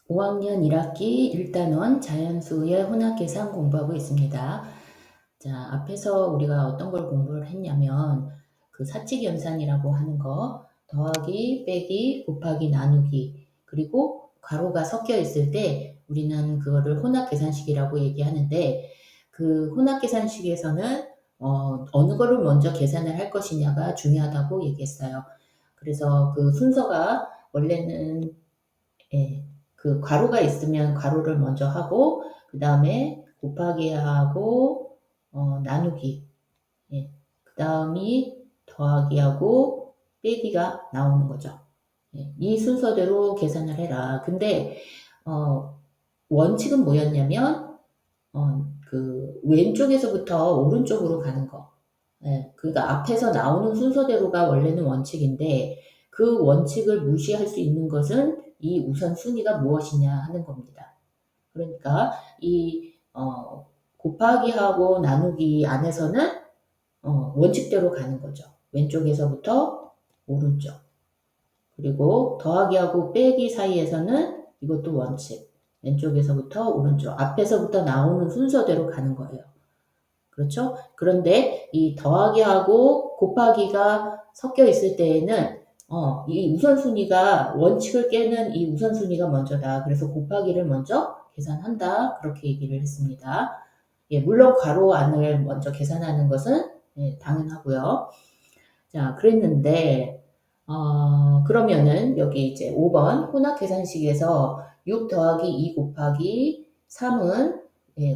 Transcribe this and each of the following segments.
5학년 1학기 1단원 자연수의 혼합계산 공부하고 있습니다. 자, 앞에서 우리가 어떤 걸 공부를 했냐면 그 사칙연산이라고 하는 거, 더하기, 빼기, 곱하기, 나누기, 그리고 괄호가 섞여 있을 때 우리는 그거를 혼합계산식이라고 얘기하는데, 그 혼합계산식에서는 어느 거를 먼저 계산을 할 것이냐가 중요하다고 얘기했어요. 그래서 그 순서가 원래는 그 괄호가 있으면 괄호를 먼저 하고, 그 다음에 곱하기 하고 나누기, 그 다음이 더하기하고 빼기가 나오는 거죠. 이 순서대로 계산을 해라. 근데 원칙은 뭐였냐면 그 왼쪽에서부터 오른쪽으로 가는 거. 그러니까 앞에서 나오는 순서대로가 원래는 원칙인데, 그 원칙을 무시할 수 있는 것은 이 우선순위가 무엇이냐 하는 겁니다. 그러니까 이 곱하기하고 나누기 안에서는 원칙대로 가는 거죠. 왼쪽에서부터 오른쪽. 그리고 더하기하고 빼기 사이에서는 이것도 원칙. 왼쪽에서부터 오른쪽. 앞에서부터 나오는 순서대로 가는 거예요. 그렇죠? 그런데 이 더하기하고 곱하기가 섞여 있을 때에는 이 우선순위가, 원칙을 깨는 이 우선순위가 먼저다. 그래서 곱하기를 먼저 계산한다. 그렇게 얘기를 했습니다. 물론 괄호 안을 먼저 계산하는 것은 당연하고요. 자, 그랬는데 그러면은 여기 이제 5번 혼합계산식에서 6 더하기 2 곱하기 3은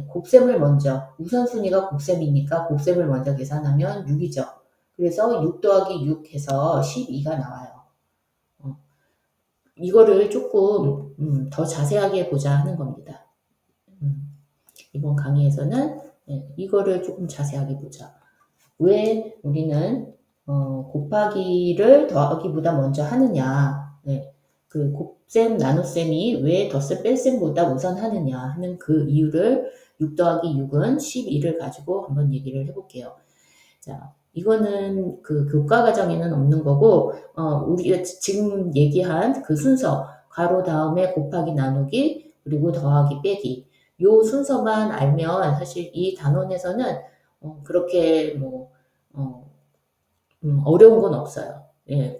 곱셈을 먼저, 우선순위가 곱셈이니까 곱셈을 먼저 계산하면 6이죠. 그래서 6 더하기 6 해서 12가 나와요. 이거를 조금 더 자세하게 보자 하는 겁니다. 이번 강의에서는 이거를 조금 자세하게 보자. 왜 우리는 곱하기를 더하기보다 먼저 하느냐, 그 곱셈, 나눗셈이 왜 덧셈, 뺄셈보다 우선하느냐 하는 그 이유를 6 더하기 6은 12를 가지고 한번 얘기를 해볼게요. 자, 이거는 그 교과 과정에는 없는 거고, 우리가 지금 얘기한 그 순서, 괄호 다음에 곱하기, 나누기, 그리고 더하기, 빼기, 요 순서만 알면 사실 이 단원에서는 그렇게 뭐 어려운 건 없어요.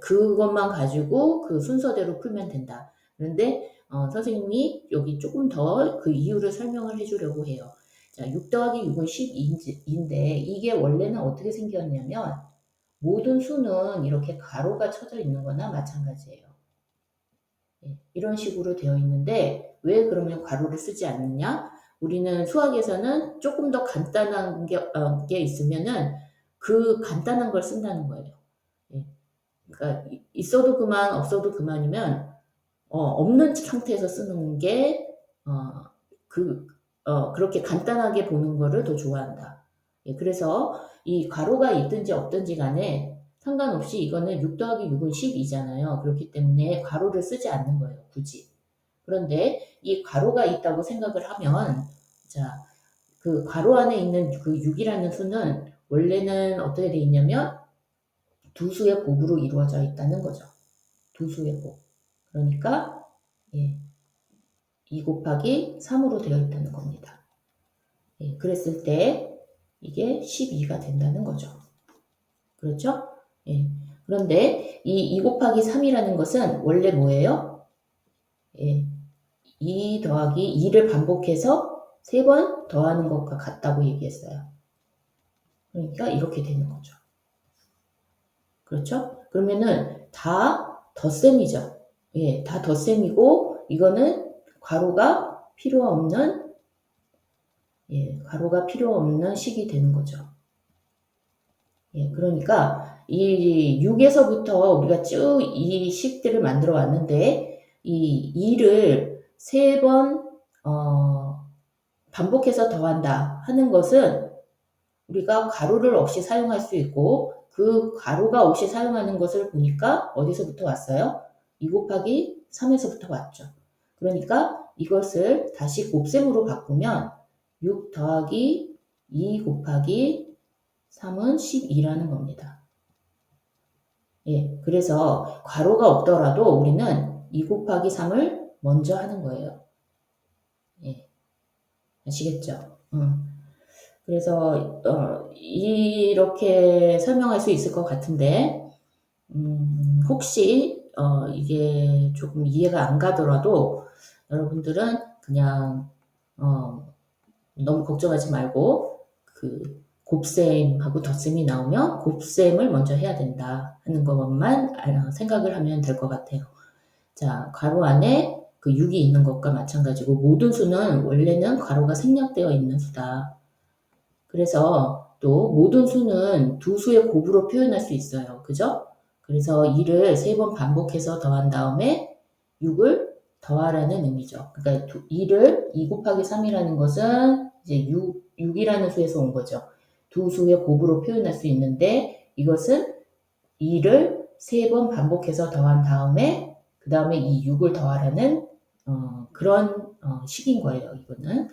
그것만 가지고 그 순서대로 풀면 된다. 그런데 선생님이 여기 조금 더 그 이유를 설명을 해주려고 해요. 자, 6 더하기 6은 12인데 이게 원래는 어떻게 생겼냐면 모든 수는 이렇게 가로가 쳐져 있는 거나 마찬가지예요. 이런 식으로 되어 있는데 왜 그러면 가로를 쓰지 않느냐? 우리는 수학에서는 조금 더 간단한 게 있으면은 그 간단한 걸 쓴다는 거예요. 그러니까 있어도 그만, 없어도 그만이면 없는 상태에서 쓰는 게 그렇게 간단하게 보는 거를 더 좋아한다. 그래서 이 괄호가 있든지 없든지 간에 상관없이 이거는 6 더하기 6은 12잖아요. 그렇기 때문에 괄호를 쓰지 않는 거예요, 굳이. 그런데 이 괄호가 있다고 생각을 하면, 자, 그 괄호 안에 있는 그 6이라는 수는 원래는 어떻게 돼 있냐면 두 수의 곱으로 이루어져 있다는 거죠. 두 수의 곱. 그러니까 2 곱하기 3으로 되어 있다는 겁니다. 그랬을 때 이게 12가 된다는 거죠. 그렇죠? 그런데 이 2 곱하기 3이라는 것은 원래 뭐예요? 2 더하기 2를 반복해서 3번 더하는 것과 같다고 얘기했어요. 그러니까 이렇게 되는 거죠. 그렇죠? 그러면은 다 덧셈이죠. 다 덧셈이고 이거는 괄호가 필요 없는 괄호가 필요 없는 식이 되는 거죠. 그러니까 이 6에서부터 우리가 쭉 이 식들을 만들어 왔는데 이 2를 3번 반복해서 더한다 하는 것은 우리가 괄호를 없이 사용할 수 있고 그 괄호가 없이 사용하는 것을 보니까 어디서부터 왔어요? 2 곱하기 3에서부터 왔죠. 그러니까 이것을 다시 곱셈으로 바꾸면 6 더하기 2 곱하기 3은 12라는 겁니다. 그래서 괄호가 없더라도 우리는 2 곱하기 3을 먼저 하는 거예요. 예. 아시겠죠? 그래서 이렇게 설명할 수 있을 것 같은데 혹시 이게 조금 이해가 안 가더라도 여러분들은 그냥 너무 걱정하지 말고 그 곱셈하고 덧셈이 나오면 곱셈을 먼저 해야 된다 하는 것만 생각을 하면 될 것 같아요. 자, 괄호 안에 그 6이 있는 것과 마찬가지고 모든 수는 원래는 괄호가 생략되어 있는 수다. 그래서 또 모든 수는 두 수의 곱으로 표현할 수 있어요. 그죠? 그래서 2를 3번 반복해서 더한 다음에 6을 더하라는 의미죠. 그러니까 2를 2 곱하기 3이라는 것은 이제 6이라는 수에서 온 거죠. 두 수의 곱으로 표현할 수 있는데 이것은 2를 3번 반복해서 더한 다음에 그 다음에 이 6을 더하라는 그런 식인 거예요. 이거는.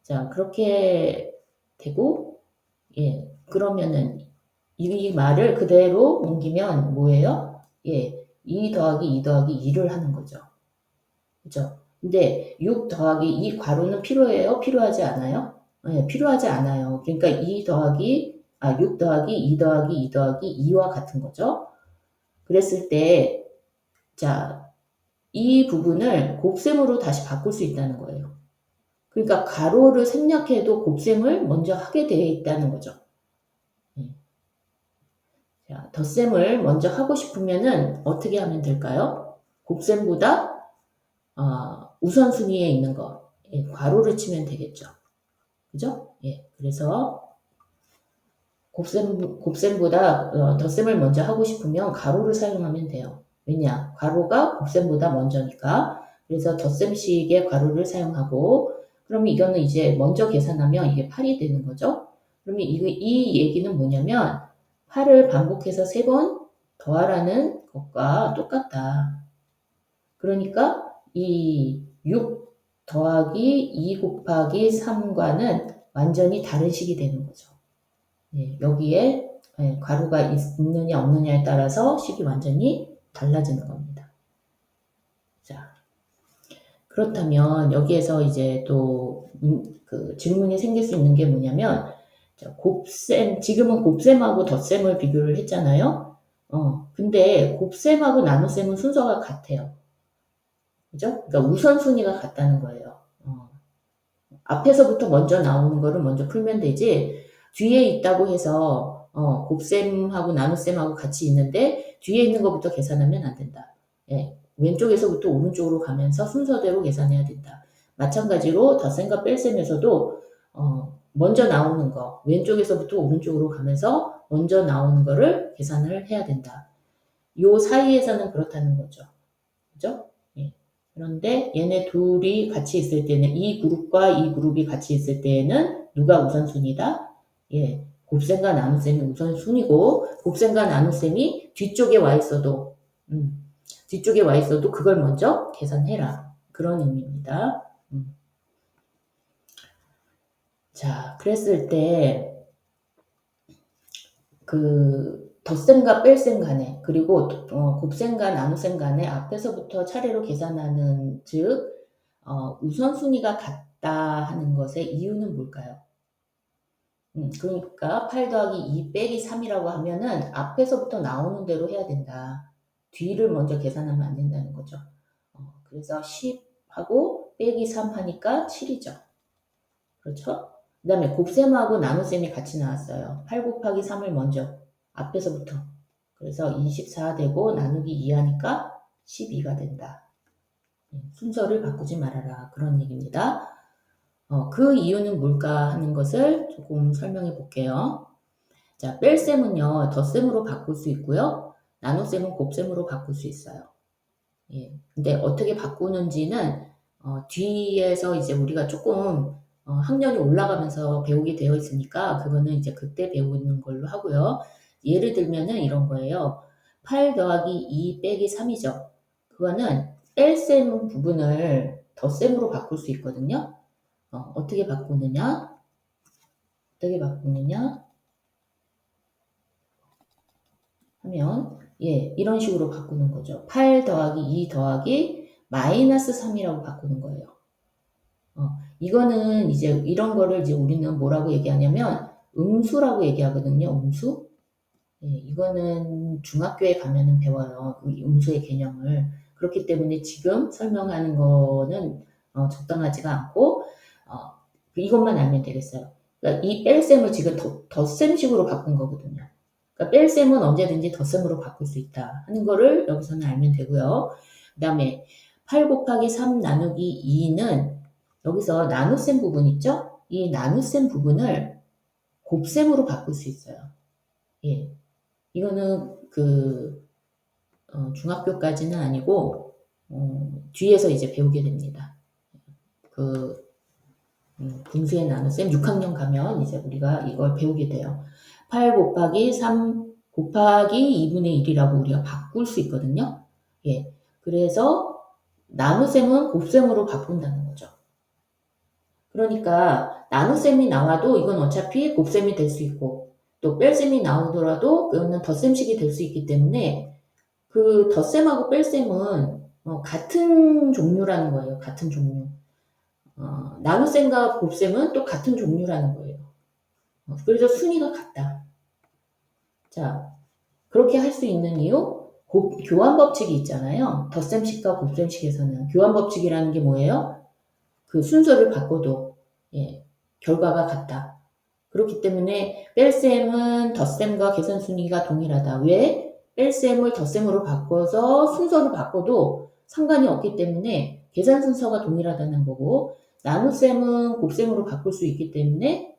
자, 그렇게 되고 예, 그러면은 이 말을 그대로 옮기면 뭐예요? 예, 2 더하기 2 더하기 2를 하는 거죠. 그죠? 근데 6 더하기 이 괄호는 필요해요? 필요하지 않아요? 예, 필요하지 않아요. 그러니까 6 더하기 2 더하기 2 더하기 2와 같은 거죠. 그랬을 때, 자, 이 부분을 곱셈으로 다시 바꿀 수 있다는 거예요. 그러니까 가로를 생략해도 곱셈을 먼저 하게 되어 있다는 거죠. 자, 덧셈을 먼저 하고 싶으면은 어떻게 하면 될까요? 곱셈보다 우선순위에 있는 거 예, 괄호를 치면 되겠죠. 그죠? 예, 그래서 곱셈보다 덧셈을 먼저 하고 싶으면 가로를 사용하면 돼요. 왜냐? 괄호가 곱셈보다 먼저니까. 그래서 덧셈식의 괄호를 사용하고 그러면 이거는 이제 먼저 계산하면 이게 8이 되는 거죠. 그러면 이 얘기는 뭐냐면 8을 반복해서 3번 더하라는 것과 똑같다. 그러니까 이 6 더하기 2 곱하기 3과는 완전히 다른 식이 되는 거죠. 예, 여기에 괄호가 있느냐 없느냐에 따라서 식이 완전히 달라지는 겁니다. 자, 그렇다면 여기에서 이제 또 그 질문이 생길 수 있는 게 뭐냐면 지금은 곱셈하고 덧셈을 비교를 했잖아요. 근데 곱셈하고 나눗셈은 순서가 같아요. 그죠? 그러니까 우선순위가 같다는 거예요. 앞에서부터 먼저 나오는 거를 먼저 풀면 되지, 뒤에 있다고 해서, 곱셈하고 나눗셈하고 같이 있는데, 뒤에 있는 것부터 계산하면 안 된다. 예, 왼쪽에서부터 오른쪽으로 가면서 순서대로 계산해야 된다. 마찬가지로 덧셈과 뺄셈에서도, 먼저 나오는 거, 왼쪽에서부터 오른쪽으로 가면서 먼저 나오는 거를 계산을 해야 된다. 요 사이에서는 그렇다는 거죠. 그죠? 예. 그런데 얘네 둘이 같이 있을 때는 이 그룹과 이 그룹이 같이 있을 때에는 누가 우선순위다? 예. 곱셈과 나눗셈이 우선순위고 곱셈과 나눗셈이 뒤쪽에 와 있어도 뒤쪽에 와 있어도 그걸 먼저 계산해라. 그런 의미입니다. 자, 그랬을 때 그 덧셈과 뺄셈 간에 그리고 곱셈과 나눗셈 간에 앞에서부터 차례로 계산하는 즉 우선순위가 같다 하는 것의 이유는 뭘까요? 그러니까 8 더하기 2 빼기 3이라고 하면은 앞에서부터 나오는 대로 해야 된다. 뒤를 먼저 계산하면 안 된다는 거죠. 그래서 10하고 빼기 3 하니까 7이죠. 그렇죠? 그 다음에 곱셈하고 나눗셈이 같이 나왔어요. 8 곱하기 3을 먼저 앞에서부터. 그래서 24 되고 나누기 2 하니까 12가 된다. 순서를 바꾸지 말아라. 그런 얘기입니다. 그 이유는 뭘까 하는 것을 조금 설명해 볼게요. 자, 뺄셈은요, 덧셈으로 바꿀 수 있고요. 나눗셈은 곱셈으로 바꿀 수 있어요. 예. 근데 어떻게 바꾸는지는 뒤에서 이제 우리가 조금 학년이 올라가면서 배우게 되어 있으니까 그거는 이제 그때 배우는 걸로 하고요. 예를 들면은 이런 거예요. 8 더하기 2 빼기 3이죠. 그거는 뺄셈 부분을 덧셈으로 바꿀 수 있거든요. 어떻게 바꾸느냐? 하면 예, 이런 식으로 바꾸는 거죠. 8 더하기 2 더하기 마이너스 3이라고 바꾸는 거예요. 이거는 이제 이런 거를 이제 우리는 뭐라고 얘기하냐면 음수라고 얘기하거든요. 음수. 예, 이거는 중학교에 가면은 배워요. 이 음수의 개념을. 그렇기 때문에 지금 설명하는 거는 적당하지가 않고 이것만 알면 되겠어요. 그러니까 이 뺄셈을 지금 덧셈식으로 바꾼 거거든요. 그러니까 뺄셈은 언제든지 덧셈으로 바꿀 수 있다 하는 거를 여기서는 알면 되고요. 그 다음에 8 곱하기 3 나누기 2는 여기서 나눗셈 부분 있죠? 이 나눗셈 부분을 곱셈으로 바꿀 수 있어요. 예. 이거는 중학교까지는 아니고 뒤에서 이제 배우게 됩니다. 분수의 나눗셈 6학년 가면 이제 우리가 이걸 배우게 돼요. 8 곱하기 3 곱하기 2분의 1이라고 우리가 바꿀 수 있거든요. 예. 그래서 나눗셈은 곱셈으로 바꾼다는 거죠. 그러니까 나눗셈이 나와도 이건 어차피 곱셈이 될 수 있고 또 뺄셈이 나오더라도 그거는 덧셈식이 될 수 있기 때문에 그 덧셈하고 뺄셈은 같은 종류라는 거예요. 같은 종류. 나눗셈과 곱셈은 또 같은 종류라는 거예요. 그래서 순위가 같다. 자, 그렇게 할 수 있는 이유? 교환 법칙이 있잖아요. 덧셈식과 곱셈식에서는 교환 법칙이라는 게 뭐예요? 그 순서를 바꿔도 결과가 같다. 그렇기 때문에 뺄셈은 덧셈과 계산 순위가 동일하다. 왜? 뺄셈을 덧셈으로 바꿔서 순서를 바꿔도 상관이 없기 때문에 계산 순서가 동일하다는 거고 나눗셈은 곱셈으로 바꿀 수 있기 때문에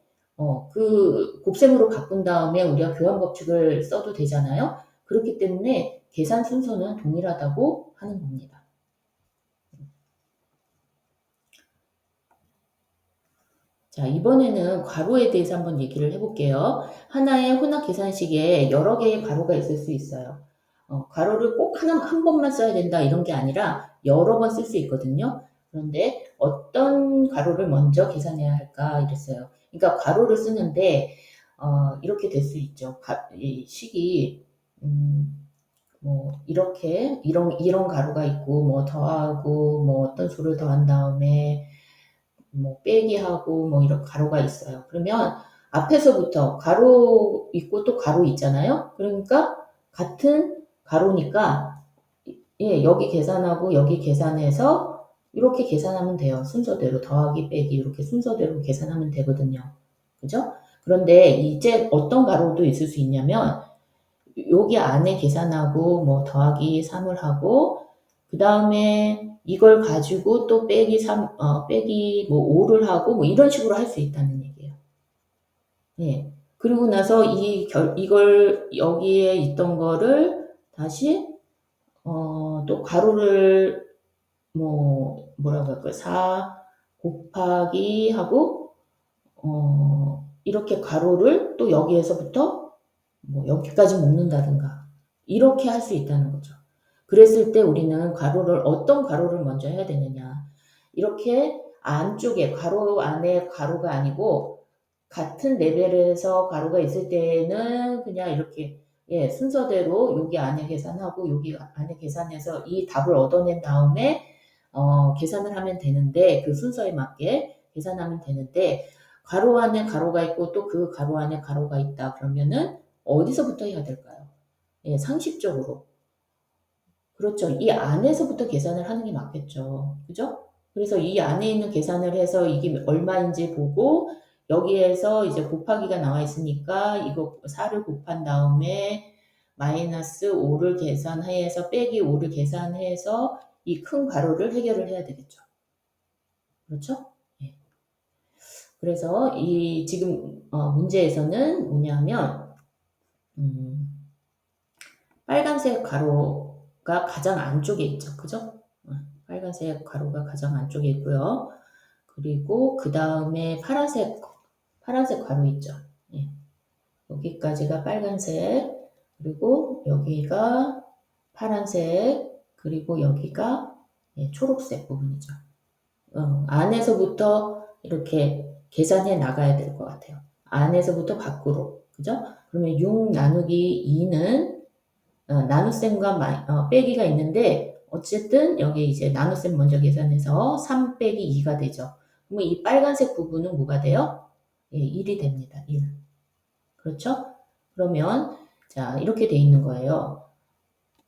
그 곱셈으로 바꾼 다음에 우리가 교환 법칙을 써도 되잖아요. 그렇기 때문에 계산 순서는 동일하다고 하는 겁니다. 자, 이번에는 괄호에 대해서 한번 얘기를 해볼게요. 하나의 혼합 계산식에 여러 개의 괄호가 있을 수 있어요. 괄호를 꼭 한 번만 써야 된다 이런 게 아니라 여러 번 쓸 수 있거든요. 그런데 어떤 괄호를 먼저 계산해야 할까 이랬어요. 그러니까 괄호를 쓰는데 이렇게 될 수 있죠. 이 식이 뭐 이렇게 이런 괄호가 있고 뭐 더하고 뭐 어떤 수를 더한 다음에 뭐 빼기 하고 뭐 이런 괄호가 있어요. 그러면 앞에서부터 괄호 있고 또 괄호 있잖아요. 그러니까 같은 괄호니까 여기 계산하고 여기 계산해서 이렇게 계산하면 돼요. 순서대로 더하기 빼기 이렇게 순서대로 계산하면 되거든요. 그죠? 그런데 이제 어떤 괄호도 있을 수 있냐면 여기 안에 계산하고 뭐 더하기 3을 하고 그 다음에 이걸 가지고 또 빼기 3, 빼기 뭐 5를 하고 뭐 이런 식으로 할 수 있다는 얘기예요. 예. 그리고 나서 이걸 여기에 있던 거를 다시 또 괄호를 뭐라고 할까요? 4 곱하기 하고 이렇게 괄호를 또 여기에서부터 뭐 여기까지 묶는다든가 이렇게 할 수 있다는 거죠. 그랬을 때 우리는 어떤 괄호를 먼저 해야 되느냐. 이렇게 안쪽에 괄호 안에 괄호가 아니고 같은 레벨에서 괄호가 있을 때는 그냥 이렇게 순서대로 여기 안에 계산하고 여기 안에 계산해서 이 답을 얻어낸 다음에 계산을 하면 되는데 그 순서에 맞게 계산하면 되는데 괄호 안에 괄호가 있고 또 그 괄호 안에 괄호가 있다 그러면은 어디서부터 해야 될까요? 상식적으로. 그렇죠. 이 안에서부터 계산을 하는 게 맞겠죠. 그죠? 그래서 이 안에 있는 계산을 해서 이게 얼마인지 보고 여기에서 이제 곱하기가 나와 있으니까 이거 4를 곱한 다음에 마이너스 5를 계산해서 빼기 5를 계산해서 이 큰 괄호를 해결을 해야 되겠죠. 그렇죠? 예. 그래서 이 지금 문제에서는 뭐냐면 빨간색 가로가 가장 안쪽에 있죠. 그죠? 빨간색 가로가 가장 안쪽에 있고요. 그리고 그 다음에 파란색 가로 있죠. 예. 여기까지가 빨간색, 그리고 여기가 파란색, 그리고 여기가 초록색 부분이죠. 안에서부터 이렇게 계산해 나가야 될 것 같아요. 안에서부터 밖으로. 그죠? 그러면 6 나누기 2는 나눗셈과 빼기가 있는데 어쨌든 여기 이제 나눗셈 먼저 계산해서 3 빼기 2가 되죠. 그러면 이 빨간색 부분은 뭐가 돼요? 예, 1이 됩니다. 1. 그렇죠? 그러면 자 이렇게 돼 있는 거예요.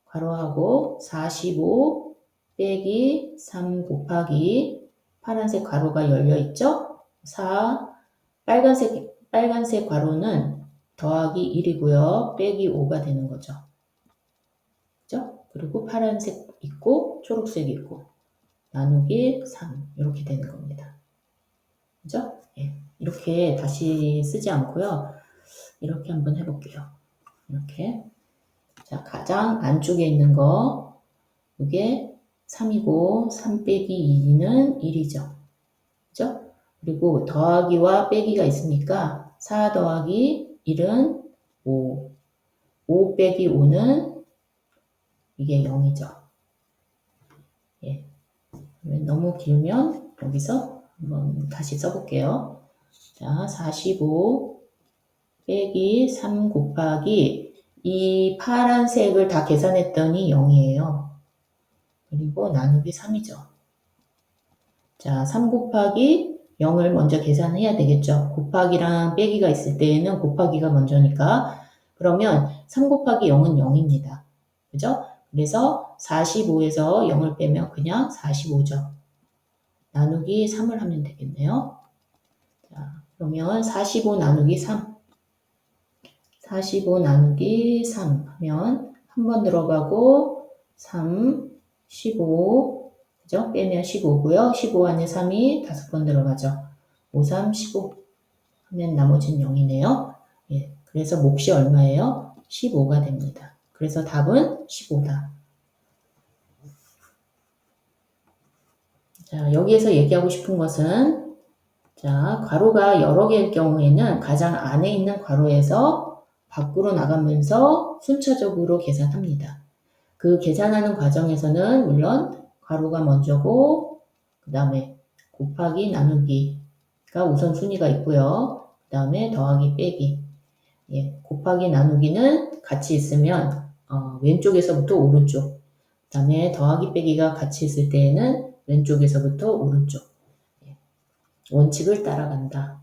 괄호하고 45 빼기 3 곱하기 파란색 괄호가 열려 있죠? 4 빨간색 괄호는 더하기 1이고요. 빼기 5가 되는 거죠. 그죠? 그리고 파란색 있고 초록색 있고 나누기 3 이렇게 되는 겁니다. 그죠? 예. 이렇게 다시 쓰지 않고요. 이렇게 한번 해볼게요. 이렇게. 자, 가장 안쪽에 있는 거, 이게 3이고, 3 빼기 2는 1이죠. 그죠? 그리고 더하기와 빼기가 있으니까, 4 더하기 1은 5. 5 빼기 5는 이게 0이죠. 예. 너무 길면 여기서 한번 다시 써볼게요. 자, 45 빼기 3 곱하기 이 파란색을 다 계산했더니 0이에요. 그리고 나누기 3이죠. 자, 3 곱하기 0을 먼저 계산해야 되겠죠. 곱하기랑 빼기가 있을 때에는 곱하기가 먼저니까. 그러면 3 곱하기 0은 0입니다. 그죠? 그래서 45에서 0을 빼면 그냥 45죠. 나누기 3을 하면 되겠네요. 자, 그러면 45 나누기 3. 45 나누기 3 하면 한 번 들어가고 3, 15, 그죠? 빼면 15고요. 15 안에 3이 5번 들어가죠. 5, 3, 15 하면 나머지는 0이네요. 예, 그래서 몫이 얼마예요? 15가 됩니다. 그래서 답은 15다. 자, 여기에서 얘기하고 싶은 것은 자, 괄호가 여러 개일 경우에는 가장 안에 있는 괄호에서 밖으로 나가면서 순차적으로 계산합니다. 그 계산하는 과정에서는 물론 괄호가 먼저고 그 다음에 곱하기 나누기가 우선순위가 있고요. 그 다음에 더하기 빼기. 예, 곱하기 나누기는 같이 있으면 왼쪽에서부터 오른쪽. 그 다음에 더하기 빼기가 같이 있을 때에는 왼쪽에서부터 오른쪽. 예, 원칙을 따라간다.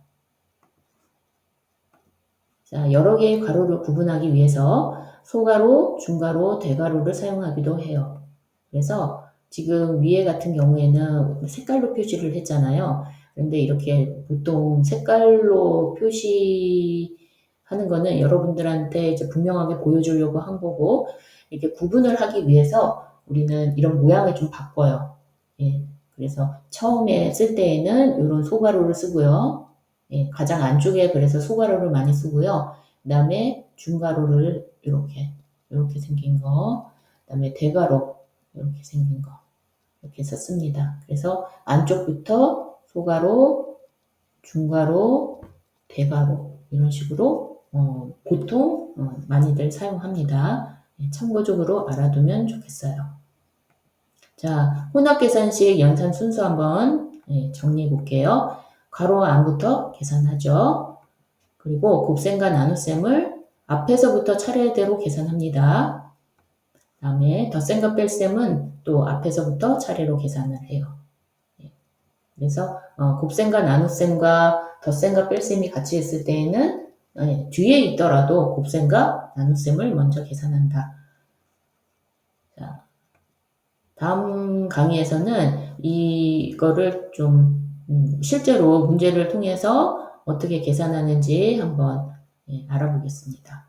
자, 여러 개의 괄호를 구분하기 위해서 소괄호, 중괄호, 대괄호를 사용하기도 해요. 그래서 지금 위에 같은 경우에는 색깔로 표시를 했잖아요. 그런데 이렇게 보통 색깔로 표시하는 거는 여러분들한테 이제 분명하게 보여주려고 한 거고, 이렇게 구분을 하기 위해서 우리는 이런 모양을 좀 바꿔요. 예, 그래서 처음에 쓸 때에는 이런 소괄호를 쓰고요. 예, 가장 안쪽에 그래서 소괄호를 많이 쓰고요. 그 다음에 중괄호를 이렇게 생긴 거, 그 다음에 대괄호 이렇게 생긴 거 이렇게 해서 씁니다. 그래서 안쪽부터 소괄호, 중괄호, 대괄호 이런 식으로 보통 많이들 사용합니다. 예, 참고적으로 알아두면 좋겠어요. 자, 혼합계산식 연산 순서 한번 정리해 볼게요. 괄호 안부터 계산하죠. 그리고 곱셈과 나눗셈을 앞에서부터 차례대로 계산합니다. 그 다음에 덧셈과 뺄셈은 또 앞에서부터 차례로 계산을 해요. 그래서 곱셈과 나눗셈과 덧셈과 뺄셈이 같이 있을 때에는 뒤에 있더라도 곱셈과 나눗셈을 먼저 계산한다. 자, 다음 강의에서는 이거를 좀 실제로 문제를 통해서 어떻게 계산하는지 한번 알아보겠습니다.